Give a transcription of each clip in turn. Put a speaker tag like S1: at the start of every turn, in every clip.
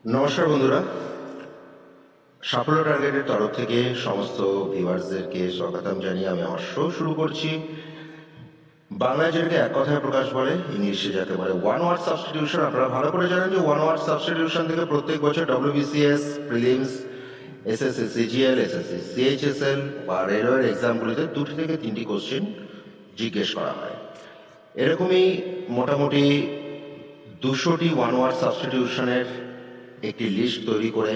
S1: নমস্কার বন্ধুরা, সাফল্য টার্গেটের তরফ থেকে সমস্ত ভিউয়ার্সদেরকে স্বাগতম জানিয়ে আমি আমার শো শুরু করছি। বাংলায় যেটাকে এক কথায় প্রকাশ বলে, ইংলিশে যাকে বলে ওয়ান ওয়ার্ড সাবস্টিটিউশন। আপনারা ভালো করে জানেন যে ওয়ান ওয়ার্ড সাবস্টিটিউশন থেকে প্রত্যেক বছর WBCS, prelims, SSC CGL, SSC CHSL বা রেলওয়ের এক্সামগুলিতে 2 থেকে 3টি কোশ্চেন জিজ্ঞেস করা হয়। এরকমই মোটামুটি 200টি ওয়ান ওয়ার্ড সাবস্টিটিউশনের একটি লিস্ট তৈরি করে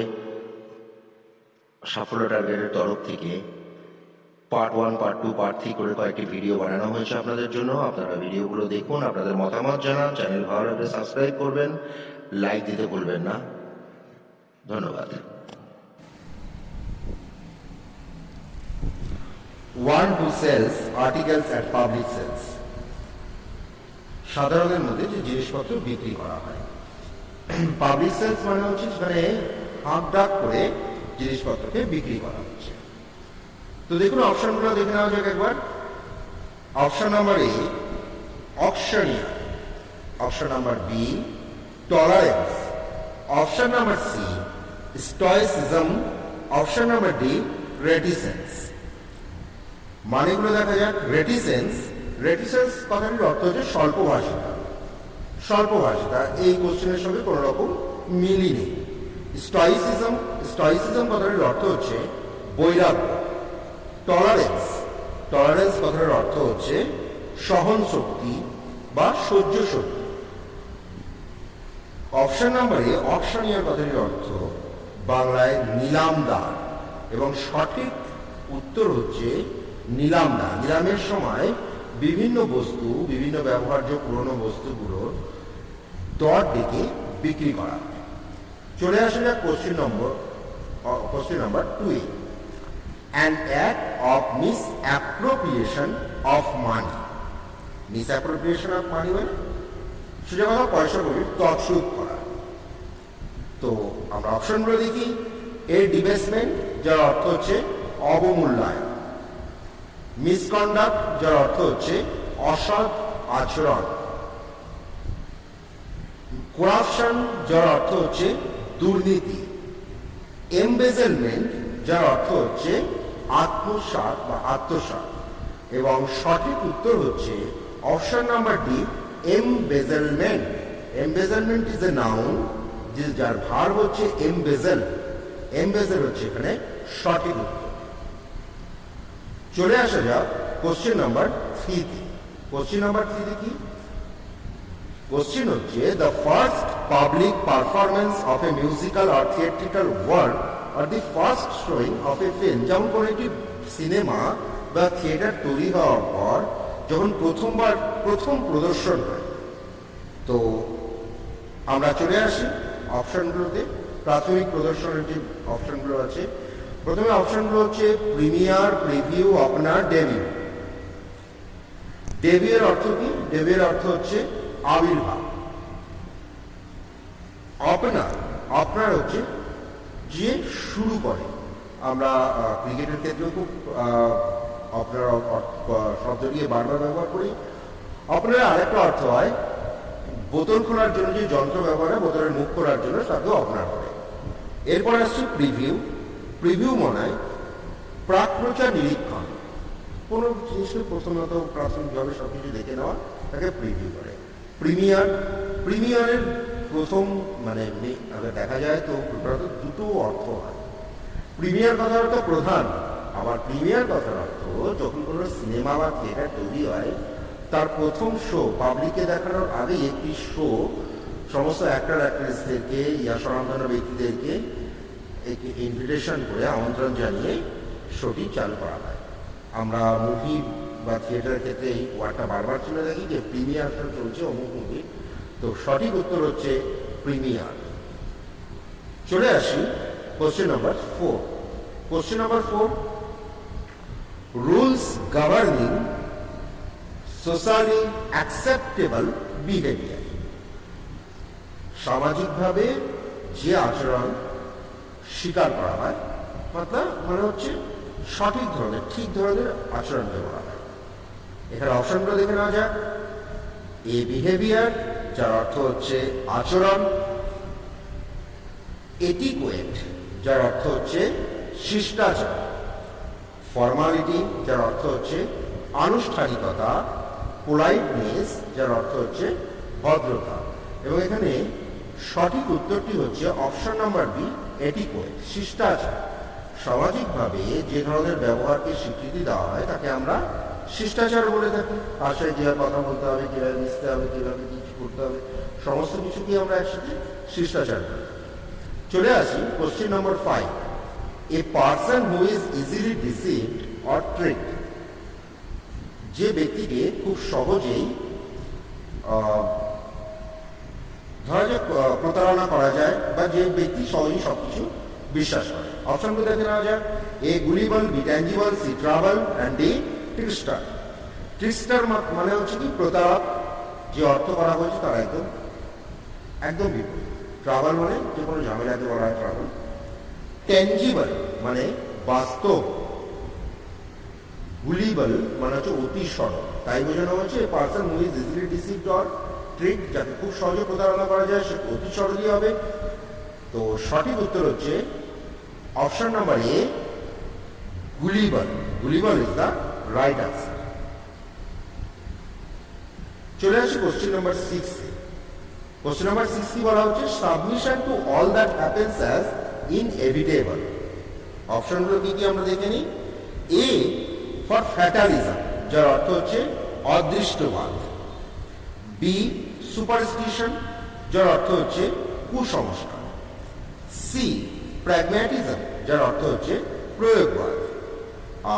S1: সাফল্য টার্গেটের তরফ থেকে পার্ট 1, পার্ট 2, পার্ট 3 করে কয়েকটি ভিডিও বানানো হয়েছে আপনাদের জন্য। আপনারা ভিডিওগুলো দেখুন, আপনাদের মতামত জানান, চ্যানেল ভালো লাগলে সাবস্ক্রাইব করবেন, লাইক দিতে ভুলবেন না। ধন্যবাদ। 1. Who sells articles at public sales? সাধারণের মধ্যে যে জিনিসপত্র বিক্রি করা হয়। পাবলিক সেলস মানে হচ্ছে সেখানে হাঁক ডাক করে জিনিসপত্রকে বিক্রি করা হচ্ছে। তো দেখুন অপশনগুলো দেখে নেওয়া যাক একবার। Option number A auctioneer, option number B tolerance, option number C stoicism, option number D reticence. মানেগুলো দেখা যাক। রেটিসেন্স, রেটিসেন্স কথাটির অর্থ হচ্ছে স্বল্পভাষিতা। স্বল্পভাষিতা এই কোশ্চেনের সঙ্গে কোনো রকম মিলই নেই। স্টয়েসিজম, স্টয়েসিজম কথাটির অর্থ হচ্ছে বৈরাগ্য। টলারেন্স, টলারেন্স কথাটির অর্থ হচ্ছে সহন শক্তি বা সহ্য শক্তি। অপশন নাম্বারে অকশনিয়ার কথাটির অর্থ বাংলায় নিলামদার, এবং সঠিক উত্তর হচ্ছে নিলামদার। নিলামের সময় বিভিন্ন বস্তু, বিভিন্ন ব্যবহার্য পুরনো বস্তুগুলোর দর ডেকে বিক্রি করা হয়। চলে আসা যাক question number 2। An act of misappropriation of money. Misappropriation of money মানে সোজা কথা পয়সা করির তছরূপ করা। তো আমরা অপশনগুলো দেখি। এ ডিবেসমেন্ট, যার অর্থ হচ্ছে অবমূল্যায়ন। মিসকন্ডাক্ট, যার অর্থ হচ্ছে অসৎ আচরণ। করাপশন, যার অর্থ হচ্ছে দুর্নীতি। এমবেজেলমেন্ট, যার অর্থ হচ্ছে আত্মসাৎ বা আত্মসাৎ। এবং সঠিক উত্তর হচ্ছে option number D embezzlement. Embezzlement is a noun, যার ভার্ব হচ্ছে এমবেজেল। এমবেজেল হচ্ছে এখানে সঠিক উত্তর। চলে আসা যাক কোশ্চেন নাম্বার 3। কোশ্চেন নাম্বার 3 কি? কোশ্চেন হচ্ছে the first public performance of A musical or theatrical work or the first showing off A film. যেমন কোনো একটি সিনেমা বা থিয়েটার তৈরি হওয়ার পর যখন প্রথম প্রদর্শন হয়। তো আমরা চলে আসি অপশনগুলোতে। প্রাথমিক প্রদর্শনের যে অপশনগুলো আছে, প্রথমে অপশনগুলো হচ্ছে প্রিমিয়ার, প্রিভিউ, ওপেনার, ডেবিউ। ডেবিউর অর্থ কি? ডেবিউর অর্থ হচ্ছে আবির্ভাব। ওপেনার, ওপেনার হচ্ছে যে শুরু করে। আমরা ক্রিকেটের ক্ষেত্রেও খুব ওপেনার শব্দটিকে বারবার ব্যবহার করি। ওপেনারের আরেকটা অর্থ হয় বোতল খোলার জন্য যে যন্ত্র ব্যবহার হয়, বোতলের মুখ খোলার জন্য, তাকেও ওপেনার করে। এরপর আসছে প্রিভিউ। প্রিভিউ মনে হয় প্রাক প্রচার নিরীক্ষণ। কোনো জিনিসকে প্রথমত প্রাথমিকভাবে সবকিছু দেখে নেওয়া, তাকে প্রিভিউ করে। প্রিমিয়ার, প্রিমিয়ারের প্রথম মানে দেখা যায় তো দুটো অর্থ হয়। প্রিমিয়ার কথার অর্থ প্রধান, আবার প্রিমিয়ার কথার অর্থ যখন কোনো সিনেমা বা থিয়েটার তৈরি হয় তার প্রথম শো পাবলিককে দেখানোর আগে একটি শো সমস্ত অ্যাক্টর অ্যাক্ট্রেসদেরকে, স্বনামধন্য ব্যক্তিদেরকে ইনভিটেশন করে, আমন্ত্রণ জানিয়ে শোটি চালু করা হয়। আমরা মুভি বা থিয়েটারের ক্ষেত্রে এই ওয়ার্ডটা বারবার চলে থাকি যে প্রিমিয়ার চলছে অমুক মুভি। তো সঠিক উত্তর হচ্ছে প্রিমিয়ার। চলে আসি question number 4। Question number 4, rules governing socially acceptable behaviour. সামাজিকভাবে যে আচরণ স্বীকার করা হয়, মানে হচ্ছে সঠিক ধরনের, ঠিক ধরনের আচরণকে বলা হয়। এখানে অপশনগুলো দেখে নেওয়া যাক। এ বিহেভিয়ার, যার অর্থ হচ্ছে আচরণ। এটিকুয়েট, যার অর্থ হচ্ছে শিষ্টাচার। ফর্মালিটি, যার অর্থ হচ্ছে আনুষ্ঠানিকতা। পোলাইটনেস, যার অর্থ হচ্ছে ভদ্রতা। এবং এখানে সঠিক উত্তরটি হচ্ছে অপশন নাম্বার বি, এটিকুয়েট, শিষ্টাচার। সামাজিকভাবে যে ধরনের ব্যবহারকে স্বীকৃতি দেওয়া হয় তাকে আমরা শিষ্টাচার বলে থাকি। ভাষায় যেভাবে কথা বলতে হবে, কীভাবে মিশতে হবে, কীভাবে কিছু করতে হবে, সমস্ত কিছুকে আমরা একসাথে শিষ্টাচার করি। চলে আসি question number 5। A person who is easily deceived or ট্রিকড, যে ব্যক্তিকে খুব সহজেই ধরা যাক প্রতারণা করা যায়, বা যে ব্যক্তি সহজেই সবকিছু বিশ্বাস করে। অপশনগুলো দেখে নেওয়া যায়। A gullible, B tangible, C travel and D trickster. Trickster মানে হচ্ছে কি প্রতারক, যে অর্থ করা হয়েছে তার একদম বিপরীত। ট্রাভেল মানে যে কোনো ঝামেলাকে বলা হয় ট্রাভেল। ট্যাঞ্জিবল মানে বাস্তব। গুলিবল মানে হচ্ছে অতি সরল। তাই বোঝানো হচ্ছে person who is easily deceived or trick, যাকে খুব সহজে প্রতারণা করা যায় সে অতি সরলই হবে। তো সঠিক উত্তর হচ্ছে option number A, gullible. Gullible is the right answer. চলে আসি কোশ্চেন নাম্বার 6 এ। কোশ্চেন নাম্বার 6 কি বলা হচ্ছে? Submission to all that happens as inevitable. অপশনগুলো কি কি আমরা দেখে নিই। এ ফর ফ্যাটালিজম, যার অর্থ হচ্ছে অদৃষ্টবাদ। বি সুপারস্টিশন, যার অর্থ হচ্ছে কুসংস্কার। সি প্র্যাগম্যাটিজম, যার অর্থ হচ্ছে প্রয়োগবাদ।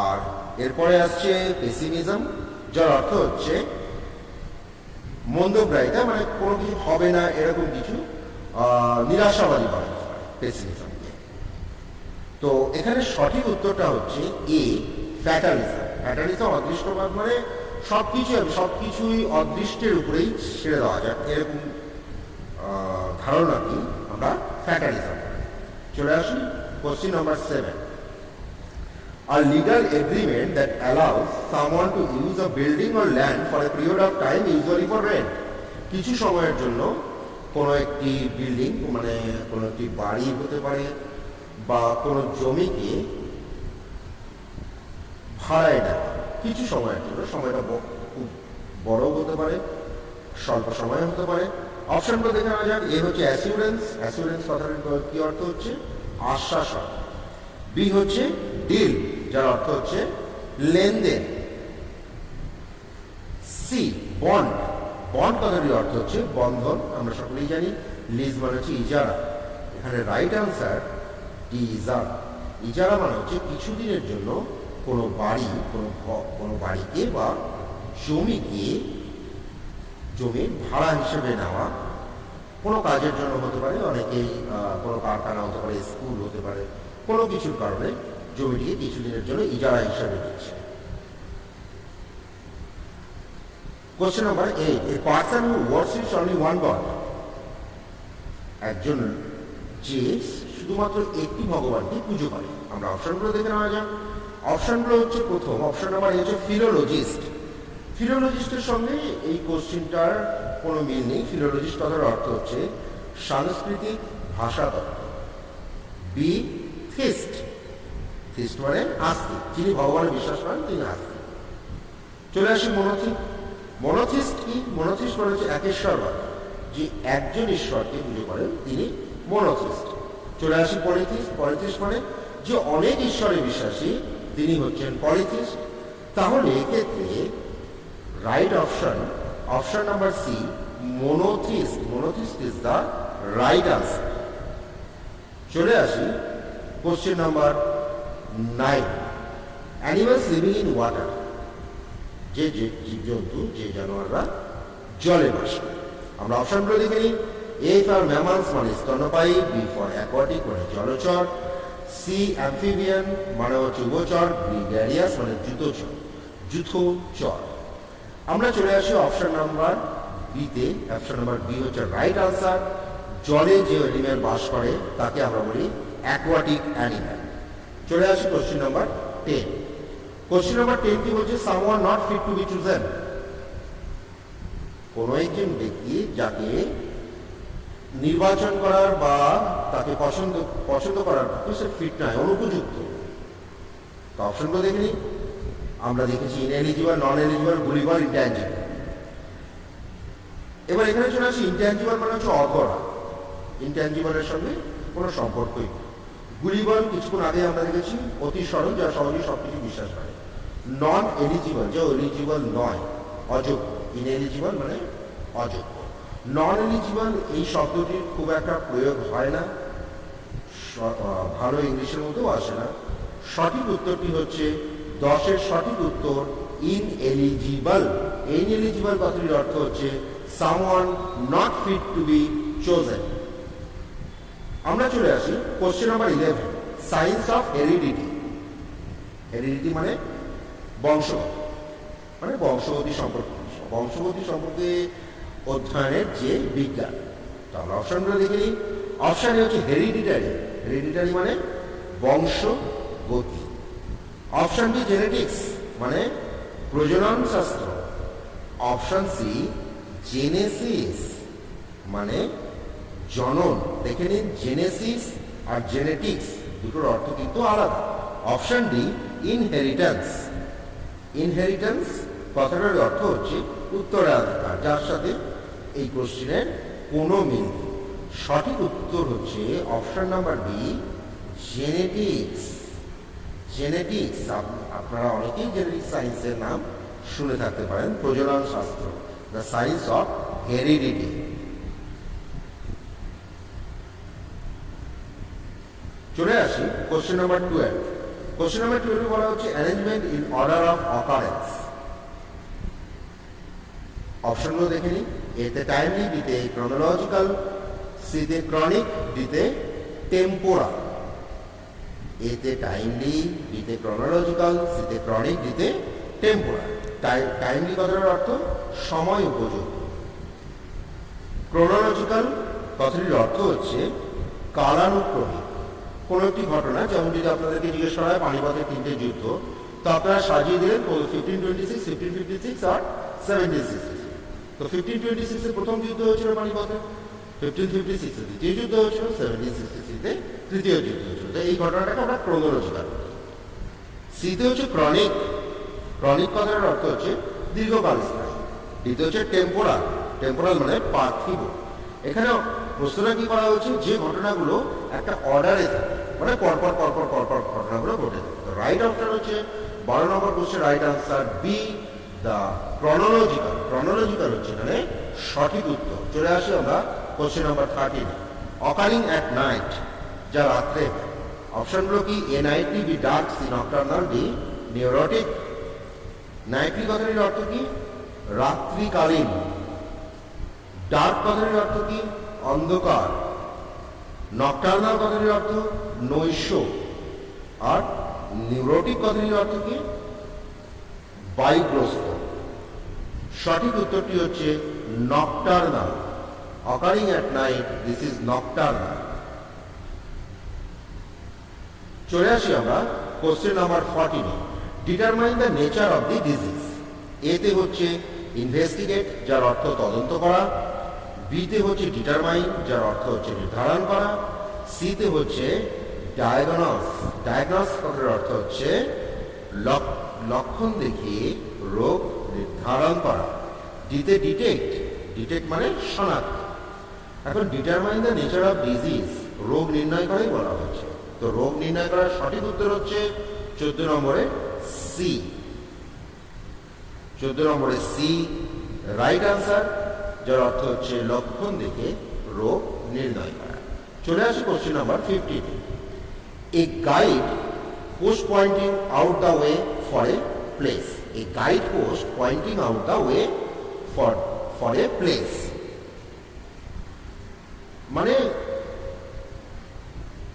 S1: আর এরপরে আসছে পেসিমিজম, যার অর্থ হচ্ছে মন্দগ্রাহিতা, মানে কোনো কিছু হবে না এরকম কিছু নিরাশাবাদী বলা যেতে পারে পেসিমিজমকে। তো এখানে সঠিক উত্তরটা হচ্ছে এ, ফ্যাটালিজম। ফ্যাটালিজম অদৃষ্টবাদ, মানে সবকিছুই অদৃষ্টের উপরেই ছেড়ে দেওয়া যায়, এরকম ধারণাকে আমরা ফ্যাটালিজম। চলে আসি question number 7। A legal agreement that allows someone to use a building or land for a period of time, usually for rent. কিছু সময়ের জন্য কোনো একটি বিল্ডিং, মানে কোনো একটি বাড়ি হতে পারে, বা কোনো জমিকে ভাড়ায় দেওয়া কিছু সময়ের জন্য। সময়টা খুব বড় হতে পারে, স্বল্প সময় হতে পারে। অপশনগুলো দেখে নেওয়া যাক। এ হচ্ছে অ্যাসিউরেন্স। অ্যাসিউরেন্স কথার কি অর্থ হচ্ছে? আশ্বাসন। বি হচ্ছে ডিল, যার অর্থ হচ্ছে লেনদেন। C bond. বন্ড কথাটির অর্থ হচ্ছে বন্ধন, আমরা সকলেই জানি। লিজ মানে হচ্ছে ইজারা। এখানে রাইট আনসার ডি, ইজারা। ইজারা মানে হচ্ছে কিছুদিনের জন্য কোনো বাড়িকে বা জমির ভাড়া হিসেবে নেওয়া, কোনো কাজের জন্য হতে পারে, অনেকেই কোনো কারখানা হতে পারে, স্কুল হতে পারে, কোনো কিছুর কারণে জমিটিকে কিছুদিনের জন্য ইজারা হিসেবে দিচ্ছে। Question number 8। A person who worships only one god, একজন যে শুধুমাত্র একটি ভগবানকে পুজো করে। আমরা অপশনগুলো দেখে নেওয়া যাক। অপশনগুলো হচ্ছে, প্রথম অপশন নাম্বার হচ্ছে ফিলোলজিস্ট। ফিলোলজিস্টের সঙ্গে এই কোশ্চেনটার কোনো মিল নেই। ফিলোলজিস্ট কথার অর্থ হচ্ছে সাংস্কৃতিক ভাষাতত্ত্ব। B theist. থিস্ট মানে আস্তিক, যিনি ভগবানে বিশ্বাস করেন তিনি আস্তিক। চলে আসি মনোথিস্ট। মনোথিস্ট কি? মনোথিস্ট মানে হচ্ছে একেশ্বরবাদ, যে একজন ঈশ্বরকে পুজো করেন তিনি মনোথিস্ট। চলে আসি পলিথিস্ট। পলিথিস্ট মানে যে অনেক ঈশ্বরে বিশ্বাসী তিনি হচ্ছেন পলিথিস্ট। তাহলে এক্ষেত্রে right option number C, monotheist. Monotheist is the right answer. চলে আসি question number 9। Animals living in water, যে জীবজন্তু, যে জানোয়াররা জলে বাস করে। আমরা অপশনগুলো দেখে নিই। এ ফর ম্যামালস মানে স্তন্যপায়ী। বি ফর অ্যাকোয়াটিক মানে জলচর। সি অ্যাম্ফিবিয়ান মানে হচ্ছে উভচর। বি গ্যারিয়াস মানে জুথোচর। আমরা চলে আসি অপশন নাম্বার বিতে। অপশন নাম্বার বি হচ্ছে রাইট আনসার। জলে যে অ্যানিম্যাল বাস করে তাকে আমরা বলি অ্যাকোয়াটিক অ্যানিম্যাল। চলে আসি কোশ্চেন নাম্বার 10। কোশ্চেন নাম্বার 10 কি বলছে? Someone not fit to be chosen, কোনো একজন ব্যক্তি যাকে নির্বাচন করার বা তাকে পছন্দ পছন্দ করার পক্ষে সে ফিট নয়, অনুপযুক্ত। তো অপশনগুলো দেখে নিই। আমরা দেখেছি ইনএলিজিবল, নন এলিজিবল, গুলিবল, ইনট্যাঞ্জিবল। এবার এখানে চলে আসি ইনট্যাঞ্জিবল মানে হচ্ছে অধরা, ইনট্যাঞ্জিবলের সঙ্গে কোনো সম্পর্কই নেই। গুলিবল কিছুক্ষণ আগে আমরা দেখেছি অতি সরল, যা সহজেই সবকিছু বিশ্বাস করে। নন এলিজিবল, যে এলিজিবল নয়, অযোগ্য। ইনএলিজিবল মানে অযোগ্য। নন এলিজিবল এই শব্দটির খুব একটা প্রয়োগ হয় না, ভালো ইংলিশের মধ্যেও আসে না। সঠিক উত্তরটি হচ্ছে 10-এর সঠিক উত্তর ইনএলিজিবল। ইনএলিজিবল কথাটির অর্থ হচ্ছে someone not fit to be chosen. আমরা চলে আসি question number 11, science of heredity. Heredity মানে বংশগত, মানে বংশগতি সম্পর্কে, বংশগতি সম্পর্কে অধ্যয়নের যে বিজ্ঞান। তো আমরা অপশনগুলো দেখে নিই। অপশন এ হচ্ছে হেরিডিটারি, হেরিডিটারি মানে বংশগতি। অপশন বি জেনেটিক্স মানে প্রজনন শাস্ত্র। অপশন সি জেনেসিস মানে জনন। দেখে নিন, জেনেসিস আর জেনেটিক্স দুটোর অর্থ কিন্তু আলাদা। Option D inheritance. ইনহেরিটেন্স কথাটার অর্থ হচ্ছে উত্তরাধিকার, যার সাথে এই কোশ্চেনের কোনো মিল নেই। সঠিক উত্তর হচ্ছে option number B genetics. Genetics আপনারা অনেকেই জেনেটিক সায়েন্সের নাম শুনে থাকতে পারেন। প্রজনন শাস্ত্র, দ্য সায়েন্স অফ হেরিডিটি। চলে আসি কোশ্চেন নাম্বার 12। কোশ্চেন নাম্বার 12 বলা হচ্ছে arrangement in order of occurrence. অপশনগুলো দেখে নিই। এতে টাইমলি, বিতে ক্রনোলজিক্যাল, সিতে ক্রনিক, ডিতে টেম্পোরাল। এতে টাইমলি, বিতে ক্রনোলজিক্যাল, সিতে ক্রনিক, ডিতে টেম্পোরাল। টাইমলি কথাটার অর্থ সময় উপযোগী। ক্রনোলজিক্যাল কথাটির অর্থ হচ্ছে কালানুক্রমিক। কোনো একটি ঘটনা, যেমন যদি আপনাদেরকে জিজ্ঞেস করা হয় পানিপথের 3টে যুদ্ধ, তো আপনারা সাজিয়ে দিলেন 1526, 1556 আর 1766। তো 1526 এ প্রথম যুদ্ধ হয়েছিল পানিপথে, 1556 এ দ্বিতীয় যুদ্ধ হয়েছিল, 1766 তে তৃতীয় যুদ্ধ হয়েছিল। তো এই ঘটনাটাকে আমরা ক্রনোলজিক্যাল বলি। সিতে হচ্ছে ক্রনিক, ক্রনিক কথার অর্থ হচ্ছে দীর্ঘকাল স্থায়ী। দ্বিতীয় হচ্ছে টেম্পোরাল, টেম্পোরাল মানে পার্থিব। এখানে প্রশ্নটা কি করা হয়েছে, যে ঘটনাগুলো একটা অর্ডারে থাকে, মানে পরপর পরপর পরপর ঘটনাগুলো ঘটে থাকে। তো রাইট অপশন হচ্ছে 12 number question, right answer B the chronological. Chronological হচ্ছে এখানে সঠিক উত্তর। চলে আসি আমরা question number 13, occurring at night, যা রাত্রে। অপশনগুলো কি? A nightly, B dark, C nocturnal, D neurotic. Nightly কথাটির অর্থ কি? রাত্রিকালীন। ডার্ক কথাটির অর্থ কি? অন্ধকার। নকটার্নাল কথাটির অর্থ নৈশ। আর নিউরোটিক কথাটির অর্থ কি? বায়ুগ্রস্ত। সঠিক উত্তরটি হচ্ছে nocturnal. Occurring at night, this is nocturnal. চলে আসি আমরা question number 14, determine the nature of the disease. এতে হচ্ছে ইনভেস্টিগেট, যার অর্থ তদন্ত করা। বিতে হচ্ছে ডিটারমাইন, যার অর্থ হচ্ছে নির্ধারণ করা। সিতে হচ্ছে ডায়াগনস, ডায়াগনস কথার অর্থ হচ্ছে লক্ষণ দেখিয়ে রোগ নির্ধারণ করা। ডিতে ডিটেক্ট, ডিটেক্ট মানে শনাক্ত। এখন determine the nature of disease, রোগ নির্ণয় করাই বলা হয়েছে। তো রোগ নির্ণয় করার সঠিক উত্তর হচ্ছে 14 নম্বরে সি। 14 নম্বরে সি রাইট আনসার, যার অর্থ হচ্ছে লক্ষণ দেখে রোগ নির্ণয় করা। চলে আসি question number 15, a guidepost pointing out the way for a place. A guidepost pointing out the way for a place মানে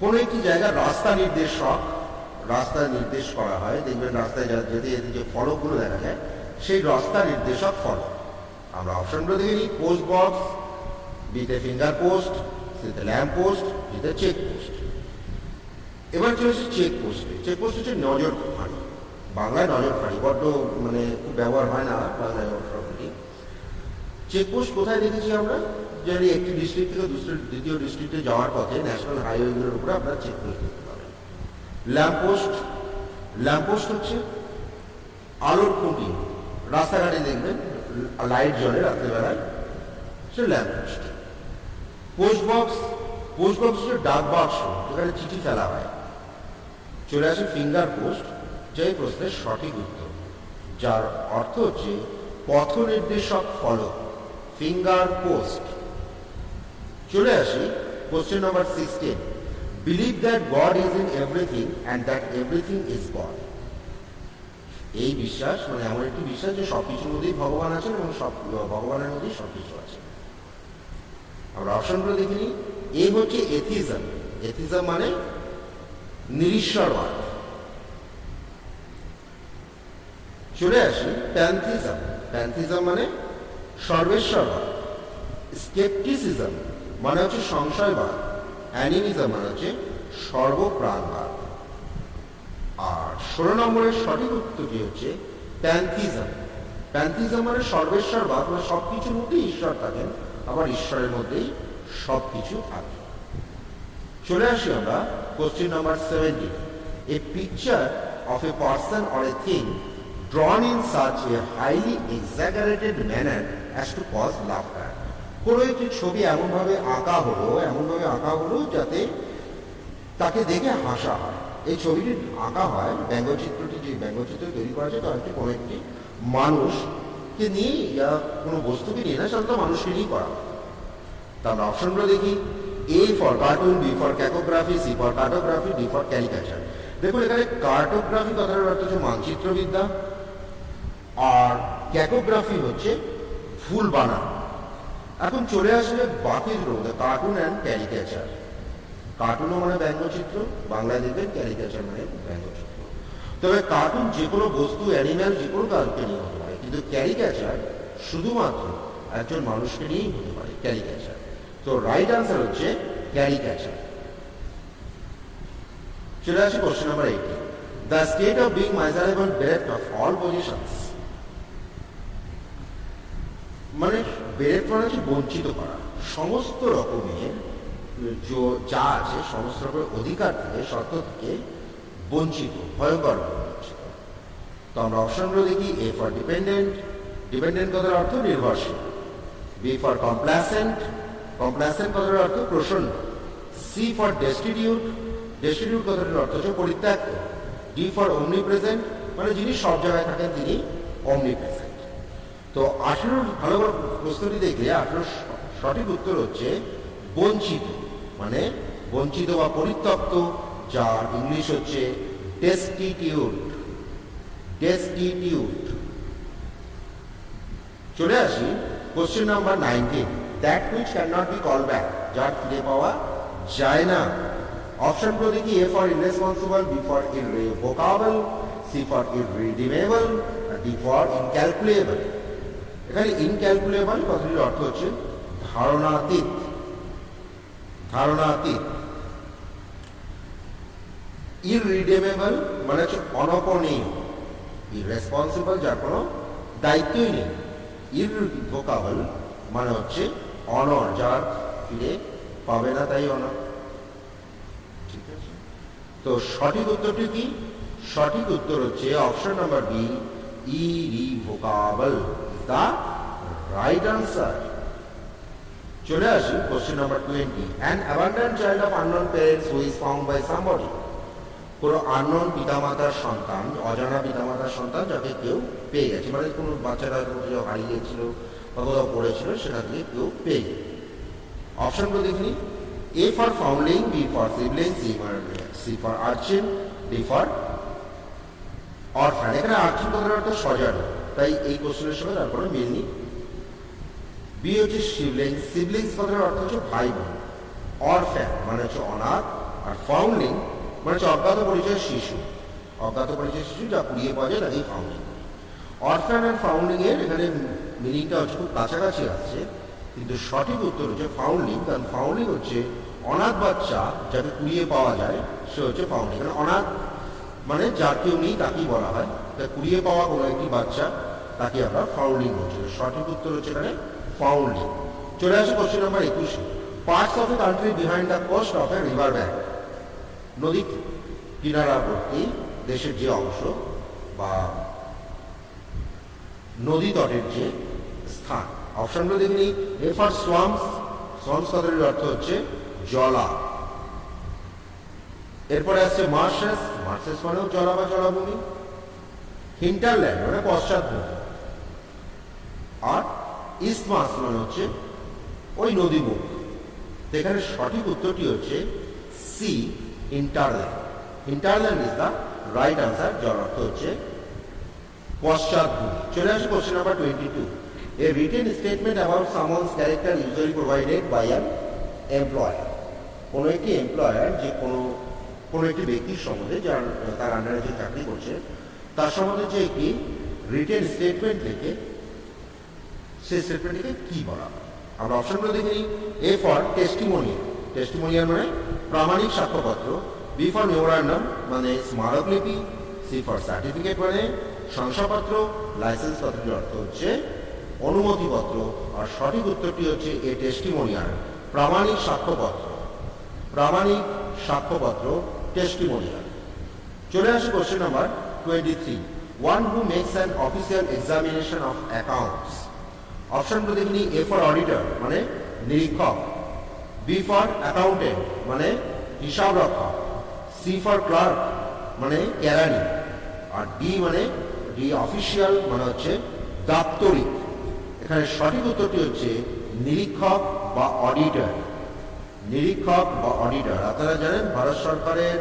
S1: কোন একটি জায়গার রাস্তা নির্দেশক, রাস্তা নির্দেশ করা হয়। দেখবেন রাস্তায় যেতে যেতে যে ফলকগুলো দেখা যায়, সেই রাস্তা নির্দেশক ফলক। আমরা অপশনগুলো দেখে নিই। পোস্ট বক্স, বিতে ফিঙ্গার পোস্ট, সিতে ল্যাম্প পোস্ট, ডিতে চেক পোস্ট। এবার চলেছে চেক পোস্টে। চেক পোস্ট হচ্ছে নজর ফাঁড়ি, বাংলায় নজর ফাঁড়ি, বড্ড মানে খুব ব্যবহার হয় না বাংলায় শব্দটি। চেক পোস্ট কোথায় দেখেছি আমরা? যদি একটি ডিস্ট্রিক্ট থেকে দ্বিতীয় ডিস্ট্রিক্টে যাওয়ার পথে ন্যাশনাল হাইওয়েগুলোর উপরে আপনারা চেকপোস্ট দেখতে পাবেন। ল্যাম্পপোস্ট হচ্ছে আলোর খুঁটি, রাস্তাঘাটে দেখবেন লাইট জ্বলে রাত্রেবেলায়, সে ল্যাম্পপোস্ট। পোস্ট বক্স হচ্ছে ডাক বাক্স, যেখানে চিঠি ফেলা হয়। চলে আসে ফিঙ্গার পোস্ট, যে প্রশ্নের সঠিক উত্তর, যার অর্থ হচ্ছে পথ নির্দেশক ফলক, ফিঙ্গার পোস্ট। চলে আসি question number 16, believe that god is in everything and that everything is god. এই বিশ্বাস মানে এমন একটি বিশ্বাস যে সবকিছুর মধ্যেই ভগবান আছেন এবং ভগবানের মধ্যেই সবকিছু আছে। আমরা অপশনগুলো দেখে নিই। এই হচ্ছে এথিজম। এথিজম মানে নিরীশ্বরবাদ। চলে আসি প্যান্থিজম। প্যান্থিজম মানে সর্বেশ্বরবাদ। স্কেপটিসিজম মানে হচ্ছে সংশয়বাদ। অ্যানিমিজম মানে হচ্ছে সর্বপ্রাণবাদ। আর 16 নম্বরের সঠিক উত্তরটি হচ্ছে প্যান্থিজম। প্যান্থিজম মানে সর্বেশ্বরবাদ, মানে সবকিছুর মধ্যেই ঈশ্বর থাকেন, আবার ঈশ্বরের মধ্যেই সবকিছু থাকে। চলে আসি আমরা question number 17, a picture of a person or a thing drawn in such a highly exaggerated manner as to cause laughter. কোনো একটি ছবি এমনভাবে আঁকা হলো যাতে তাকে দেখে হাসা হয়। এই ছবিটি আঁকা হয়, ব্যঙ্গচিত্র তৈরি করা যায় তার কোনো একটি মানুষকে নিয়ে, কোনো বস্তুকে নিয়ে না, সাধারণত মানুষকে নিয়েই করা হয়। তা আমরা অপশনগুলো দেখি। A for cartoon, B for cacography, C for cartography, D for caricature. দেখুন এখানে কার্টোগ্রাফি কথাটার অর্থ হচ্ছে মানচিত্রবিদ্যা, আর ক্যাকোগ্রাফি হচ্ছে ফুল বানানো। এখন চলে আসলে বাকি দুটো, কার্টুন অ্যান্ড ক্যারিকেচার। কার্টুনও মানে ব্যঙ্গচিত্র, বাংলায় দেখবেন ক্যারিকেচার মানে ব্যঙ্গচিত্র। তবে কার্টুন যে কোনো বস্তু, অ্যানিম্যাল, যে কোনো কাজকে নিয়ে হতে পারে, কিন্তু ক্যারিকেচার শুধুমাত্র একজন মানুষকে নিয়েই হতে পারে ক্যারিকেচার। তো রাইট আনসার হচ্ছে ক্যারিকেচার। চলে আসি question number 18, the state of being measurable breath of all positions. মানে ব্রেথ মানে হচ্ছে বঞ্চিত করা, সমস্ত রকমের যা আছে সমস্ত রকমের অধিকার থেকে, শর্ত থেকে বঞ্চিত, ভয়ঙ্কর বঞ্চিত। তো আমরা অপশনগুলো দেখি। এ ফর ডিপেন্ডেন্ট, ডিপেন্ডেন্ট কথার অর্থ নির্ভরশীল। বি ফর কমপ্লাসেন্ট, কমপ্লাসেন্ট কথার অর্থ প্রসন্ন। সি ফর ডেস্টিটিউট, ডেস্টিটিউট কথাটির অর্থ হচ্ছে পরিত্যক্ত। ডি ফর অমনিপ্রেজেন্ট, মানে যিনি সব জায়গায় থাকেন তিনি অমনিপ্রেজেন্ট। তো 18 ভালো করে প্রশ্নটি দেখলে 18 সঠিক উত্তর হচ্ছে বঞ্চিত, মানে বঞ্চিত বা পরিত্যক্ত, যার ইংলিশ হচ্ছে ডেস্টিটিউট। ডেস্টিটিউট। চলে আসি question number 19, that which can not be call back, যার ফিরে পাওয়া যায় না। অপশনগুলো দেখি। A for irresponsible, B for irrevocable, C for irredeemable, D for incalculable. এখানে ইনক্যালকুলেবল কথাটির অর্থ হচ্ছে ধারণাতীত। ধারণাতীত। ইররিডিমেবল মানে হচ্ছে অনপনীয়। ইররেসপন্সিবল, যার কোনো দায়িত্বই নেই। ইররিভোকেবল মানে হচ্ছে অনর, যার ফিরে পাবে না তাই অনর। ঠিক আছে, তো সঠিক উত্তরটি কি? সঠিক উত্তর হচ্ছে option number B, irrevocable is the right answer. চলে আসি question number 20, an abandoned child of unknown parents who is found by somebody. কোনো আননোন পিতামাতার সন্তান, অজানা পিতামাতার সন্তান যাকে কেউ পেয়ে গেছে, মানে কোনো বাচ্চাটা কোথাও হারিয়ে গেছিল বা কোথাও পড়েছিল, সেটা থেকে কেউ পেয়ে গেছে। অপশনগুলো দেখিনি। A for foundling, B for sibling, C for urchin, D for orphan. এখানে আর্চিন কথার অর্থ সজানো, তাই এই কোশ্চেনের সঙ্গে তার কোনো মিল নেই। বি হচ্ছে সিবলিংস, সিবলিংস কথার অর্থ হচ্ছে ভাই বোন। অরফ্যান মানে হচ্ছে অনাথ, আর ফাউন্ডলিং মানে হচ্ছে অজ্ঞাত পরিচয় শিশু। অজ্ঞাত পরিচয় শিশু যা কুড়িয়ে পাওয়া যায় তাকেই ফাউন্ডিং। অরফ্যান অ্যান্ড ফাউন্ডিং এর এখানে মিনিংটা হচ্ছে খুব কাছাকাছি আসছে, কিন্তু সঠিক উত্তর হচ্ছে ফাউন্ডিং। কারণ ফাউন্ডিং হচ্ছে অনাথ বাচ্চা যাকে কুড়িয়ে পাওয়া যায়, সে হচ্ছে ফাউন্ডিং। মানে অনাথ মানে যার কেউ নেই তাকেই বলা হয়, তা কুড়িয়ে পাওয়া কোনো একটি বাচ্চা তাকে আমরা ফাউন্ডিং বলছি। সঠিক উত্তর হচ্ছে এখানে ফাউন্ডিং। চলে আসে question number 21। Parts of a country behind the coast of a river bank, নদী কিনারাবর্তী দেশের যে অংশ বা নদী তটের যে স্থান। অপশনগুলো দেখে নিই। এ ফর সোয়াম্পস, সোয়াম্পস কথাটির অর্থ হচ্ছে জলা। এরপরে আসছে মার্শেস, মার্শেস মানেও জলা বা জলাভূমি। হিন্টারল্যান্ড মানে পশ্চাৎভূমি। আর ইস্টমাস মানে হচ্ছে ওই নদীমুখ। এখানে সঠিক উত্তরটি হচ্ছে C, hinterland. Hinterland is the right answer, যার অর্থ হচ্ছে পশ্চাৎভূমি। চলে আসে question number 22। A written statement about someone's character usually provided by an employer. কোনো একটি এমপ্লয়ার যে কোনো একটি ব্যক্তির সম্বন্ধে যার তার আন্ডারে যে চাকরি করছে তার সম্বন্ধে যে একটি রিটেন স্টেটমেন্ট লিখে, সেই স্টেটমেন্টটিকে কি বলা হয়? আমরা অপশনগুলো দেখে নিই। এ ফর টেস্টিমোনিয়াল, টেস্টিমোনিয়াল মানে প্রামাণিক সাক্ষ্যপত্র। বি ফর মেমোরান্ডাম মানে স্মারকলিপি। সি ফর সার্টিফিকেট মানে শংসাপত্র। লাইসেন্স কথাটির অর্থ হচ্ছে অনুমতিপত্র। আর সঠিক উত্তরটি হচ্ছে এ টেস্টিমোনিয়াল, প্রামাণিক সাক্ষ্যপত্র। প্রামাণিক সাক্ষ্যপত্র, টেস্টিমোনিয়াল। চলে আসে question number 23। One who makes an official examination of accounts. অপশনগুলো দেখিনি। এ ফর অডিটর মানে নিরীক্ষক। বি ফর অ্যাকাউন্টেন্ট মানে হিসাব রক্ষক। সি ফর ক্লার্ক মানে কেরানি। আর ডি মানে ডি অফিসিয়াল মানে হচ্ছে দাপ্তরিক। এখানে সঠিক উত্তরটি হচ্ছে নিরীক্ষক বা অডিটর। নিরীক্ষক বা অডিটর। আপনারা জানেন ভারত সরকারের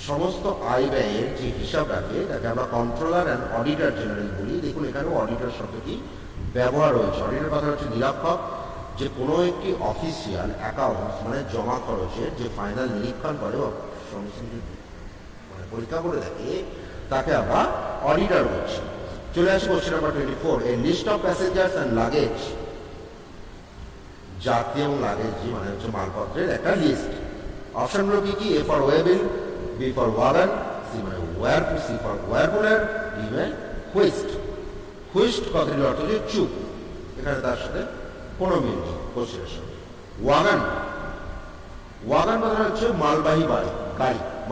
S1: সমস্ত আয় ব্যয়ের যে হিসাব রাখে তাকে আমরা কন্ট্রোলার অ্যান্ড অডিটর জেনারেল বলি। দেখুন এখানেও অডিটর শব্দটি ব্যবহার হয়েছে। অডিটর কথা হচ্ছে নিরীক্ষক, যে কোনো একটি অফিসিয়াল অ্যাকাউন্টস মানে জমা খরচের যে ফাইনাল নিরীক্ষণ করে সমস্ত মানে পরীক্ষা করে দেখে তাকে আমরা অডিটর বলছি। চলে আসি question number 24। A list of passengers and luggage, যাত্রী এবং লাগেজ মানে হচ্ছে মালপত্রের একটা লিস্ট। অপশনগুলো কি কি? A for waybill, B for wagon, C মানে whirlpool, C for whirlpooler, D মানে হুইস্ট। হুইস্ট কথাটির অর্থ হচ্ছে চুপ। এখানে তার সাথে কোনো মিল নেই কোশ্চেনের সঙ্গে। ওয়াগন, ওয়াগন কথাটা হচ্ছে মালবাহী গাড়ি,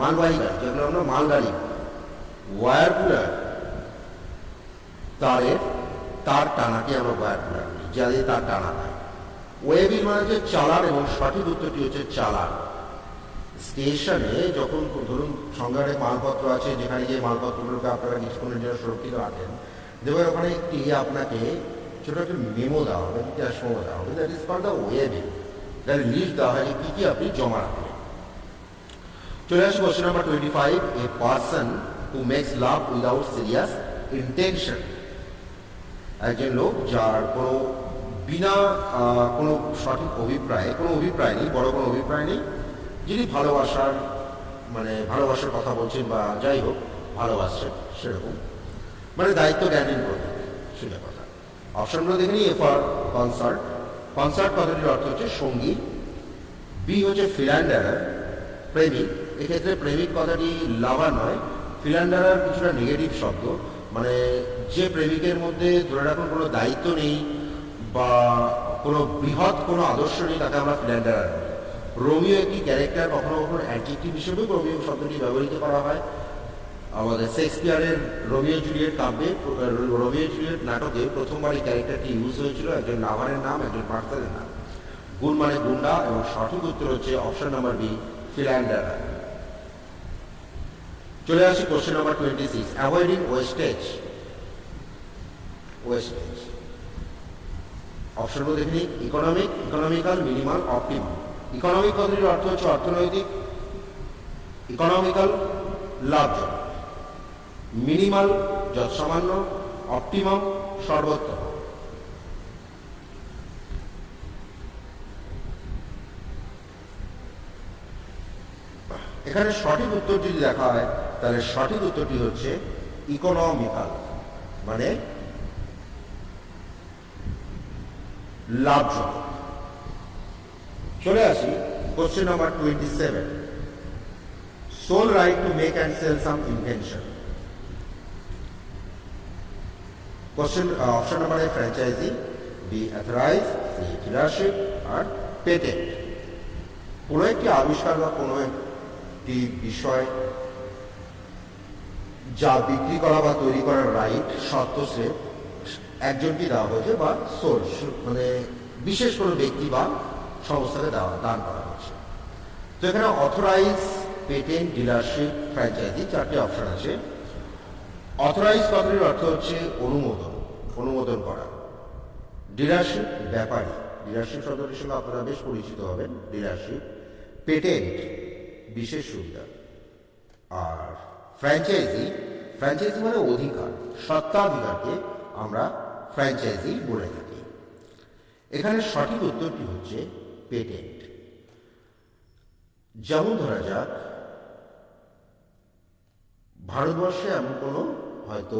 S1: মালবাহী গাড়ি, যেগুলো আমরা মালগাড়ি। ওয়ারপুলার তার টানাকে আমরা ওয়ারপুলার বলি, যা দিয়ে তার টানা হয়। ওয়েবিল মানে হচ্ছে চালান, এবং সঠিক উত্তরটি হচ্ছে চালান। স্টেশনে যখন ধরুন সংজ্ঞাটে মালপত্র আছে, যেখানে গিয়ে মালপত্রগুলোকে আপনারা কিছুক্ষণের জন্য সুরক্ষিত রাখেন, দেখবেন ওখানে একটি আপনাকে ছোট একটা মেমো দেওয়া হবে, ক্যাশ মেমো দেওয়া হবে, that is called the waybill. That list দেওয়া হয় যে কি কি আপনি জমা রাখবেন। চলে আসি question number 25। A person who makes love without serious intention, একজন লোক যার কোনো বিনা কোনো সঠিক অভিপ্রায়, কোনো অভিপ্রায় নেই, বড় কোনো অভিপ্রায় নেই, যিনি ভালোবাসার কথা বলছেন বা যাই হোক ভালোবাসছেন সেরকম, মানে দায়িত্ব জ্ঞানীন করবেন সেটা কথা। অপশনগুলো দেখে নিই। এ ফর কনসার্ট, কনসার্ট কথাটির অর্থ হচ্ছে সঙ্গী। বি হচ্ছে ফিল্যান্ডারার, প্রেমিক। এক্ষেত্রে প্রেমিক কথাটি লাভার নয়, ফিল্যান্ডারার কিছুটা নেগেটিভ শব্দ, মানে যে প্রেমিকের মধ্যে ধরে রাখুন কোনো দায়িত্ব নেই বা কোনো বৃহৎ কোনো আদর্শ নেই, তাকে আমরা ফিল্যান্ডারার বলি। রোমিও একটি ক্যারেক্টার, কখনো কখনো অ্যাডজেক্টিভ হিসেবেও রোমিও শব্দটি ব্যবহৃত করা হয়। আমাদের শেক্সপিয়ারের রোমিও জুলিয়েট কাব্যে, রোমিও জুলিয়েট নাটকে প্রথমবার এই ক্যারেক্টারটি ইউজ হয়েছিল, একজন লাভারের নাম, একজন পার্টনারের নাম। গুণ মানে গুন্ডা, এবং সঠিক উত্তর হচ্ছে অপশন নাম্বার বি, ফিল্যান্ডারার। চলে আসি question number 26। Avoiding wastage, wastage. অপশনগুলো দেখে নিই। Economic, economical, minimal, optimum. Economic কথাটির অর্থ হচ্ছে অর্থনৈতিক, ইকোনমিক্যাল লাভজনক, মিনিমাল যৎসামান্য, অপটিমাম সর্বোত্তম। এখানে সঠিক উত্তর যদি দেখা হয় তাহলে সঠিক উত্তরটি হচ্ছে ইকোনমিক্যাল, মানে লাভজনক। চলে আসি question number 27। Sole right to make and sell some invention. Question option number A franchise, B authorise, dealership আর পেটেন্ট। কোনো একটি আবিষ্কার বা কোনো একটি বিষয় যা বিক্রি করা বা তৈরি করার রাইট সত্ত্ব সে একজনকে দেওয়া হয়েছে বা সোর্স মানে বিশেষ কোনো ব্যক্তি বা সংস্থাকে দান করা হয়েছে। তো এখানে অথরাইজ, পেটেন্ট, ডিলারশিপ, ফ্র্যাঞ্চাইজি চারটি অপশন আছে। অথরাইজ কথাটির অর্থ হচ্ছে অনুমোদন করা। ডিলারশিপ ব্যাপারী, ডিলারশিপ শব্দটির সঙ্গে আপনারা বেশ পরিচিত হবেন। ডিলারশিপ। পেটেন্ট বিশেষ সুবিধা। আর ফ্র্যাঞ্চাইজি মানে অধিকার, সত্ত্বাধিকারকে আমরা ফ্র্যাঞ্চাইজি বলে থাকি। এখানে সঠিক উত্তরটি হচ্ছে পেটেন্ট। যেমন ধরা যাক ভারতবর্ষে এমন কোনো হয়তো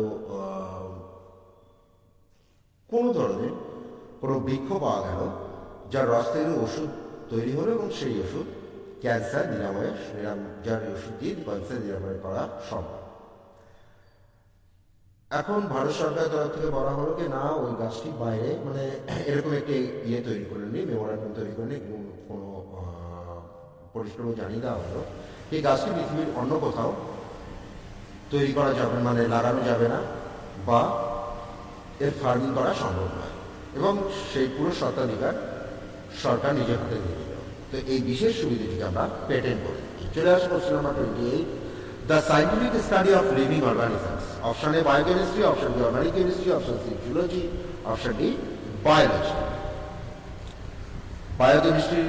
S1: কোনো ধরনের কোনো বৃক্ষ পাওয়া গেল যার রস থেকে ওষুধ তৈরি হলো এবং সেই ওষুধ ক্যান্সার যার ওষুধ দিয়ে ক্যান্সার নিরাময় করা সম্ভব। এখন ভারত সরকারের তরফ থেকে বলা হলো কি না, ওই গাছটি বাইরে মানে এরকম একটি তৈরি করে নিই, মেমোরান্ডাম তৈরি করে নিই, কোনো পরিষ্কার জানিয়ে দেওয়া হলো এই গাছটি পৃথিবীর অন্য কোথাও তৈরি করা যাবে মানে লাগানো যাবে না বা এর ফার্মিং করা সম্ভব নয়, এবং সেই পুরো স্বত্বাধিকার সরকার নিজের হাতে নিয়ে নিল। তো এই বিশেষ সুবিধাটিকে আমরা পেটেন্ট বলে থাকি। চলে আসে question number 28, the scientific study of living organisms. Option A biochemistry, option B organic chemistry, option C zoology, option D biology. Biochemistry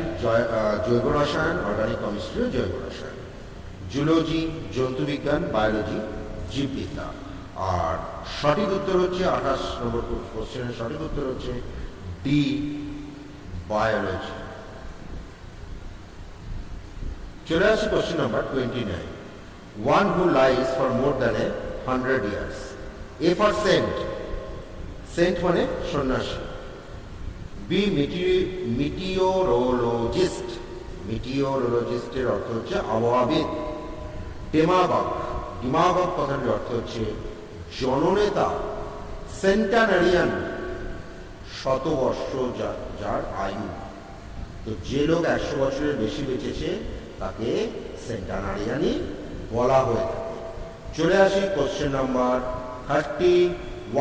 S1: জৈব রসায়ন, অর্গানিক কেমিস্ট্রি জৈব রসায়ন, জুলজি জন্তুবিজ্ঞান, বায়োলজি জীববিদ্যা। আর সঠিক উত্তর হচ্ছে 28 নম্বর কোশ্চেনের সঠিক উত্তর হচ্ছে ডি বায়োলজি। চলে আসি question number 29, one who lies for more than 100 years. A for saint, saint মানে সন্ন্যাসী। B meteorologist, meteorologist-এর অর্থ হচ্ছে আবহাওয়াবিদ। ডেমাগগ কথাটির অর্থ হচ্ছে জননেতা। সেন্টানারিয়ান, শতবর্ষ যার আয়ু। তো যে লোক 100 বছরের বেশি বেঁচেছে তাকে সেন্টানারিয়ানই বলা হয়ে থাকে। চলে আসি question number 30,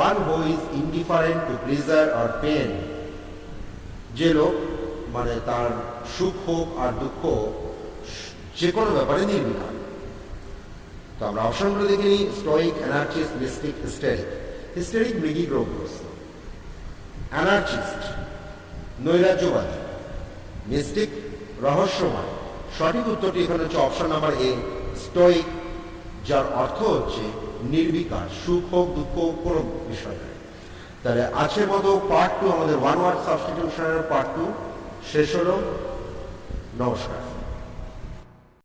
S1: one who is indifferent to pleasure or pain. যে লোক মানে তার সুখ হোক আর দুঃখ যে কোনো ব্যাপারে নির্বিকার। তো আমরা অপশনগুলো দেখে নিই। Stoic, anarchist, mystic, hysteric. Hysteric মৃগী রোগগ্রস্ত, অ্যানার্চিস্ট নৈরাজ্যবাদী, মিস্টিক রহস্যময়। সঠিক উত্তরটি এখানে হচ্ছে অপশন নাম্বার এ স্টোইক, যার অর্থ হচ্ছে নির্বিকার, সুখ হোক দুঃখ কোনো বিষয় নয়। তাহলে আজকের মতো পার্ট 2 আমাদের ওয়ান ওয়ার্ড সাবস্টিটিউশনের পার্ট 2 শেষ হলো। নমস্কার।